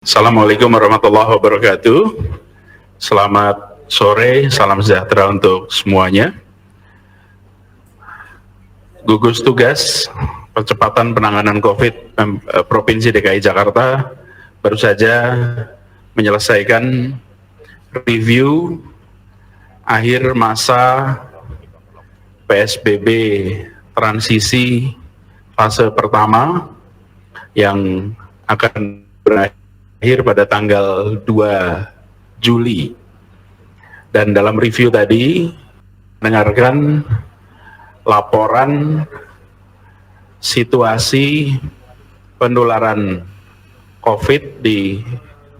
Assalamualaikum warahmatullahi wabarakatuh. Selamat sore, salam sejahtera untuk semuanya. Gugus Tugas Percepatan Penanganan COVID Provinsi DKI Jakarta baru saja menyelesaikan review akhir masa PSBB transisi fase pertama yang akan berakhir pada tanggal 2 Juli. Dan dalam review tadi mendengarkan laporan situasi penularan COVID di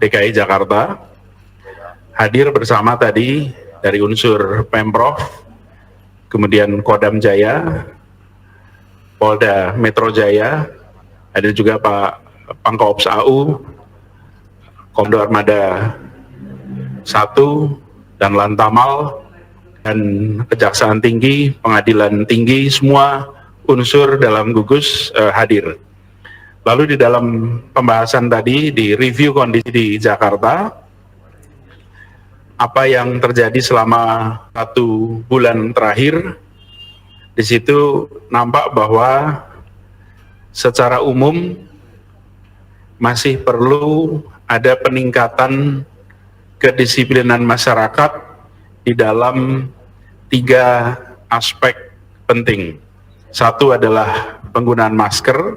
DKI Jakarta. Hadir bersama tadi dari unsur Pemprov, kemudian Kodam Jaya, Polda Metro Jaya, ada juga Pak Pangkoops AU, Komando Armada 1, dan Lantamal, dan Kejaksaan Tinggi, Pengadilan Tinggi, semua unsur dalam gugus hadir. Lalu di dalam pembahasan tadi, di review kondisi di Jakarta, apa yang terjadi selama 1 bulan terakhir, di situ nampak bahwa secara umum masih perlu ada peningkatan kedisiplinan masyarakat di dalam 3 aspek penting. 1 adalah penggunaan masker,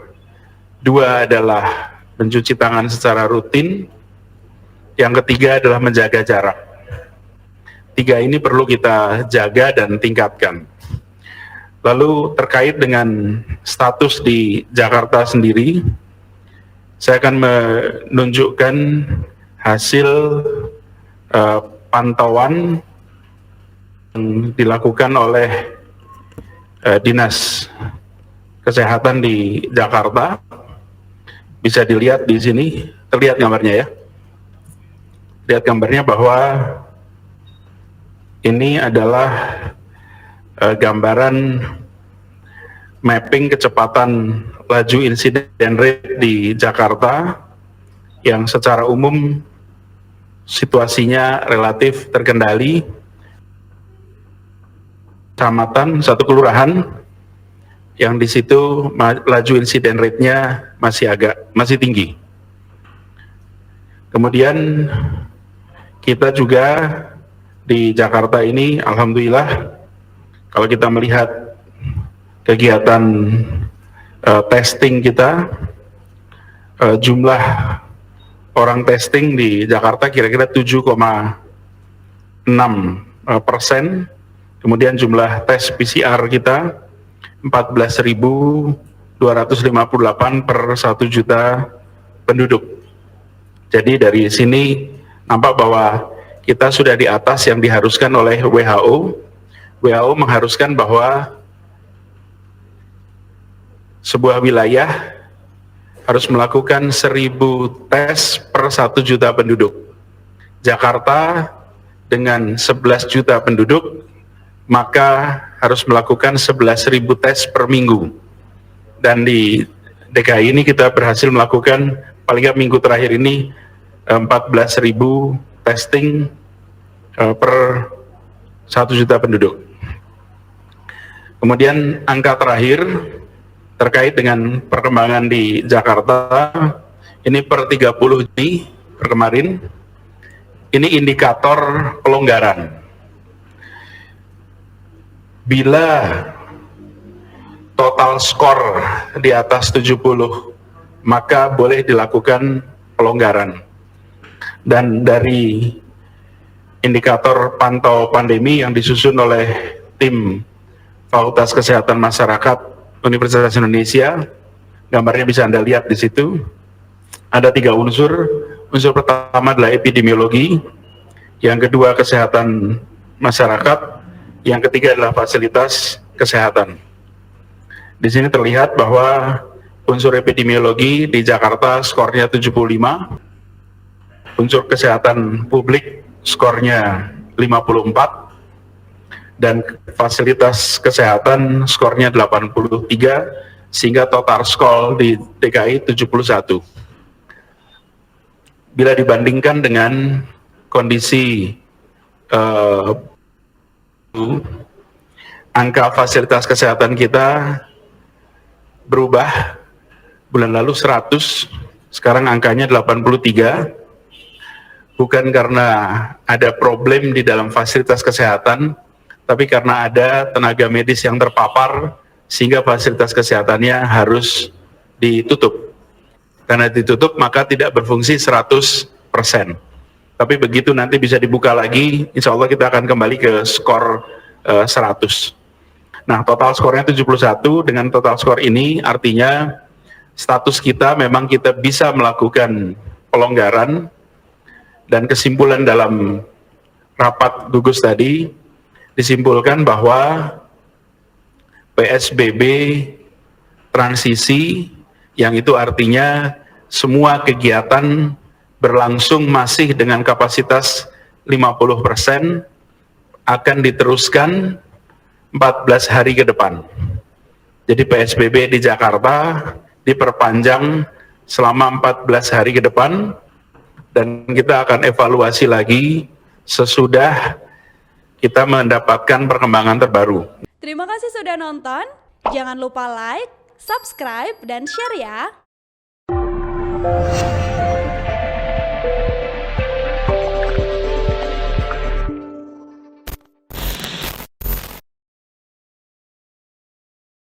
2 adalah mencuci tangan secara rutin, yang ketiga adalah menjaga jarak. 3 ini perlu kita jaga dan tingkatkan. Lalu terkait dengan status di Jakarta sendiri, saya akan menunjukkan hasil pantauan yang dilakukan oleh Dinas Kesehatan di Jakarta. Bisa dilihat di sini, terlihat gambarnya ya. Lihat gambarnya bahwa ini adalah gambaran mapping kecepatan laju insiden rate di Jakarta yang secara umum situasinya relatif terkendali. Kecamatan, 1 kelurahan yang di situ laju insiden rate-nya masih tinggi. Kemudian kita juga di Jakarta ini, alhamdulillah, kalau kita melihat kegiatan testing kita, jumlah orang testing di Jakarta kira-kira 7,6%, kemudian jumlah tes PCR kita 14.258 per 1 juta penduduk. Jadi dari sini nampak bahwa kita sudah di atas yang diharuskan oleh WHO. WHO mengharuskan bahwa sebuah wilayah harus melakukan 1.000 tes per 1 juta penduduk. Jakarta dengan 11 juta penduduk, maka harus melakukan 11.000 tes per minggu. Dan di DKI ini kita berhasil melakukan, paling nggak minggu terakhir ini, 14.000 testing per 1 juta penduduk. Kemudian angka terakhir terkait dengan perkembangan di Jakarta, ini per 30 Juni per kemarin, ini indikator pelonggaran. Bila total skor di atas 70, maka boleh dilakukan pelonggaran. Dan dari indikator pantau pandemi yang disusun oleh tim Fakultas Kesehatan Masyarakat Universitas Indonesia, gambarnya bisa Anda lihat di situ. Ada 3 unsur. Unsur pertama adalah epidemiologi, yang kedua kesehatan masyarakat, yang ketiga adalah fasilitas kesehatan. Di sini terlihat bahwa unsur epidemiologi di Jakarta skornya 75, unsur kesehatan publik skornya 54, dan fasilitas kesehatan skornya 83, sehingga total skor di DKI 71. bila dibandingkan dengan kondisi angka fasilitas kesehatan kita berubah. Bulan lalu 100, sekarang angkanya 83, bukan karena ada problem di dalam fasilitas kesehatan, tapi karena ada tenaga medis yang terpapar, sehingga fasilitas kesehatannya harus ditutup. Karena ditutup, maka tidak berfungsi 100%. Tapi begitu nanti bisa dibuka lagi, insya Allah kita akan kembali ke skor 100. Nah, total skornya 71, dengan total skor ini artinya status kita memang kita bisa melakukan pelonggaran, dan kesimpulan dalam rapat gugus tadi disimpulkan bahwa PSBB transisi, yang itu artinya semua kegiatan berlangsung masih dengan kapasitas 50%, akan diteruskan 14 hari ke depan. Jadi PSBB di Jakarta diperpanjang selama 14 hari ke depan, dan kita akan evaluasi lagi sesudah kita mendapatkan perkembangan terbaru. Terima kasih sudah nonton. Jangan lupa like, subscribe, dan share ya.